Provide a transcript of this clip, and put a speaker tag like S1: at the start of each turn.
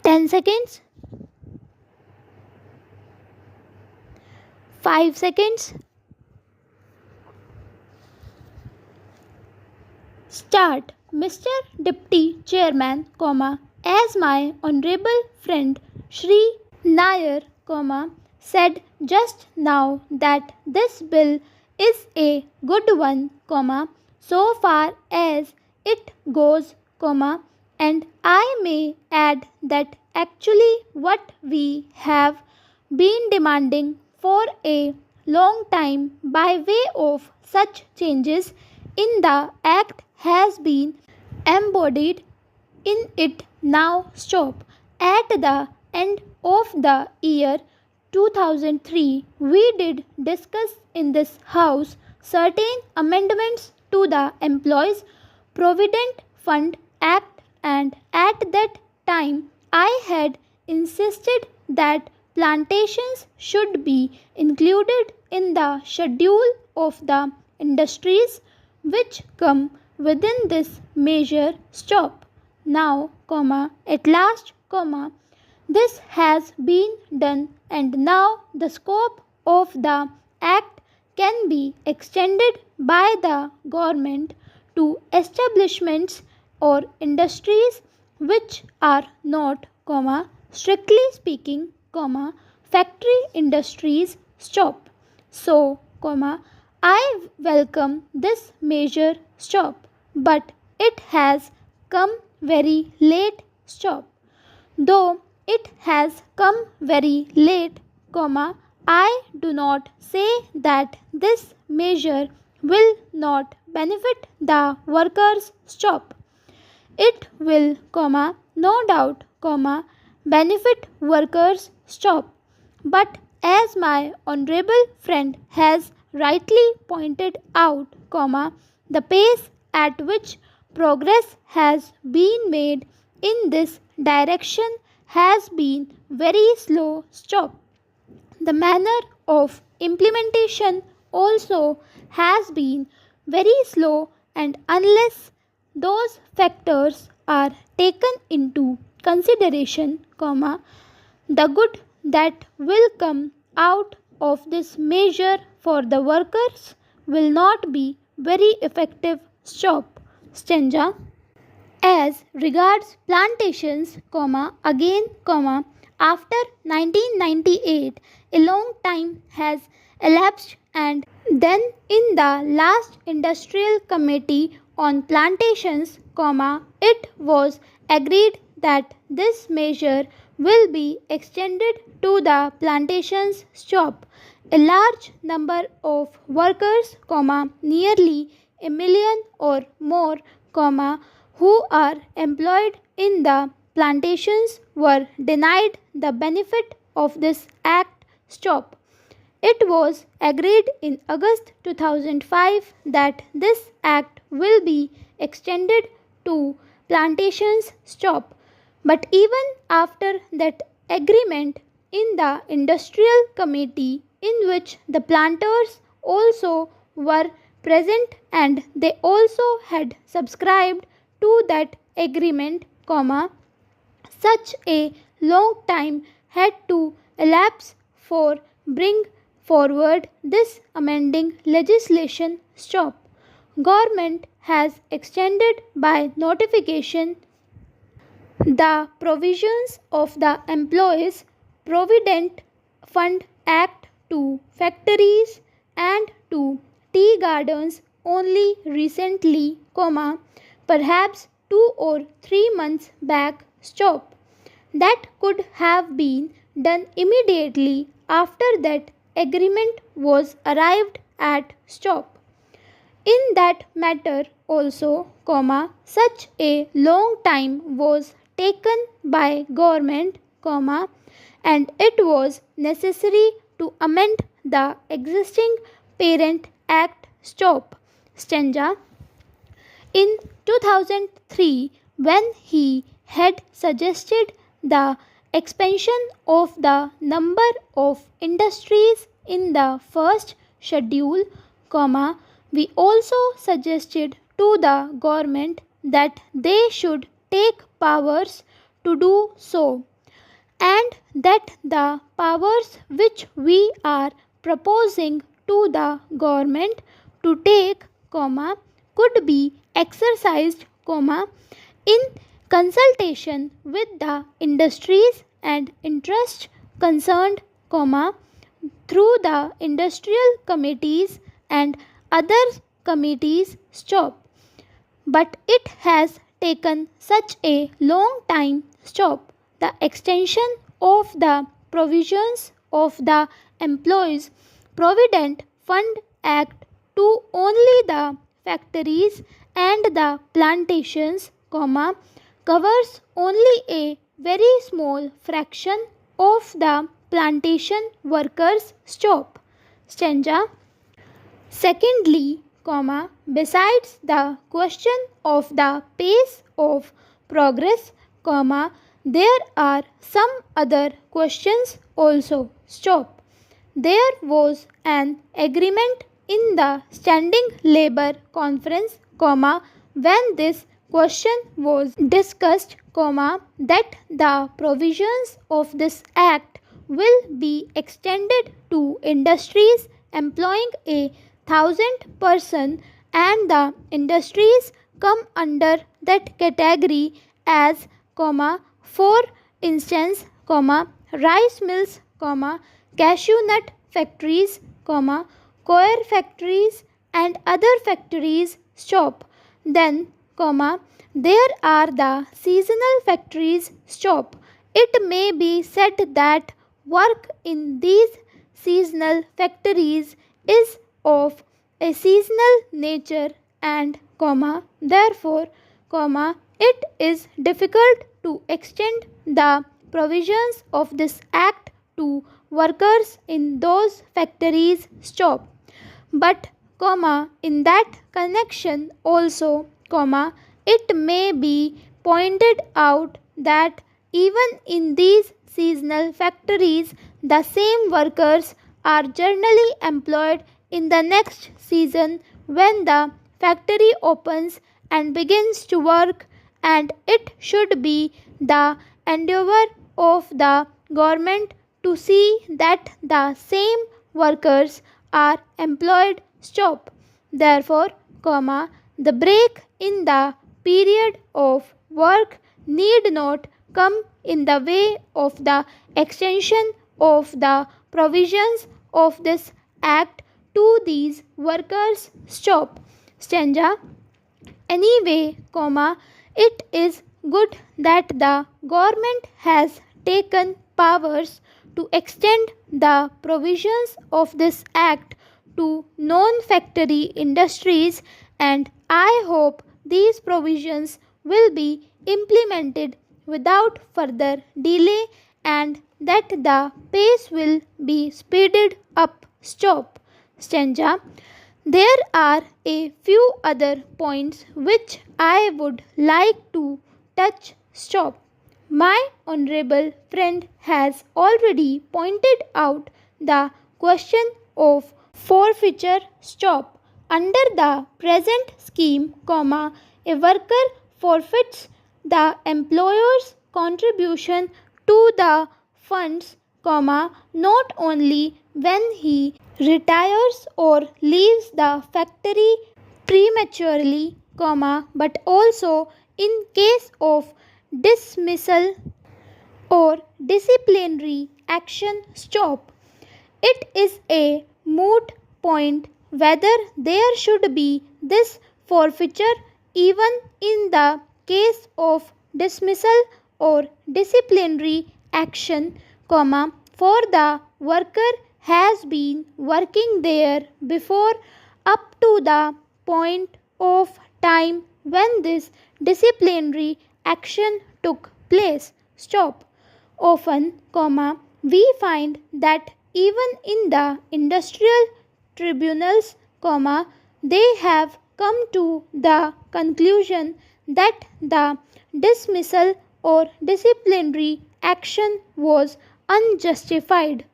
S1: 10 seconds, 5 seconds. Start. Mr. Deputy Chairman, as my honorable friend Shri Nair, said just now that this bill is a good one, so far as it goes, and I may add that actually what we have been demanding for a long time by way of such changes in the Act has been embodied in it. Now stop. At the end of the year 2003, we did discuss in this House certain amendments to the Employees Provident Fund Act, and at that time I had insisted that plantations should be included in the schedule of the industries which come within this measure. Stop. Now, at last, this has been done, and now the scope of the Act can be extended by the government to establishments or industries which are not, strictly speaking, factory industries. Stop. So, I welcome this measure. Stop. But it has come very late. Stop. Though it has come very late, I do not say that this measure will not benefit the workers. Stop. It will, no doubt, benefit workers. Stop. But as my honorable friend has rightly pointed out, the pace at which progress has been made in this direction has been very slow. Stop. The manner of implementation also has been very slow, and unless those factors are taken into consideration, the good that will come out of this measure for the workers will not be very effective. Stop. Stanza. As regards plantations, again, after 1998, a long time has elapsed, and then in the last Industrial Committee on Plantations, it was agreed that this measure will be extended to the plantations. Stop. A large number of workers, nearly a million or more, who are employed in the plantations were denied the benefit of this Act. Stop. It was agreed in August 2005 that this Act will be extended to plantations. Stop. But even after that agreement in the Industrial Committee, in which the planters also were present and they also had subscribed to that agreement, such a long time had to elapse for bring forward this amending legislation. Stop. Government has extended by notification the provisions of the Employees Provident Fund Act to factories and to tea gardens only recently, perhaps 2 or 3 months back. Stop. That could have been done immediately after that agreement was arrived at. Stop. In that matter also, such a long time was taken by government, and it was necessary to amend the existing Parent Act. Stop. Stanza. In 2003, when he had suggested the expansion of the number of industries in the first schedule, we also suggested to the government that they should take powers to do so. and that the powers which we are proposing to the government to take, could be exercised, in consultation with the industries and interests concerned, through the industrial committees and other committees. But it has taken such a long time. The extension of the provisions of the Employees Provident Fund Act to only the factories and the plantations, covers only a very small fraction of the plantation workers' job. Stanza. Secondly, besides the question of the pace of progress, there are some other questions also. There was an agreement in the Standing Labour Conference, when this question was discussed, that the provisions of this Act will be extended to industries employing 1,000 persons, and the industries come under that category as, for instance, rice mills, cashew nut factories, coir factories and other factories. Then, there are the seasonal factories. It may be said that work in these seasonal factories is of a seasonal nature, and, therefore, it is difficult to extend the provisions of this Act to workers in those factories. But, in that connection also, it may be pointed out that even in these seasonal factories, the same workers are generally employed in the next season when the factory opens and begins to work, and it should be the endeavor of the government to see that the same workers are employed. Therefore, the break in the period of work need not come in the way of the extension of the provisions of this Act to these workers. Stanza. Anyway, it is good that the government has taken powers to extend the provisions of this Act to non-factory industries, and I hope these provisions will be implemented without further delay and that the pace will be speeded up. Stanza. There are a few other points which I would like to touch. My honorable friend has already pointed out the question of forfeiture. Under the present scheme, a worker forfeits the employer's contribution to the funds, not only when he retires or leaves the factory prematurely, but also in case of dismissal or disciplinary action. It is a moot point whether there should be this forfeiture even in the case of dismissal or disciplinary action, for the worker has been working there before up to the point of time when this disciplinary action took place. Often, we find that even in the industrial tribunals, they have come to the conclusion that the dismissal or disciplinary action was unjustified.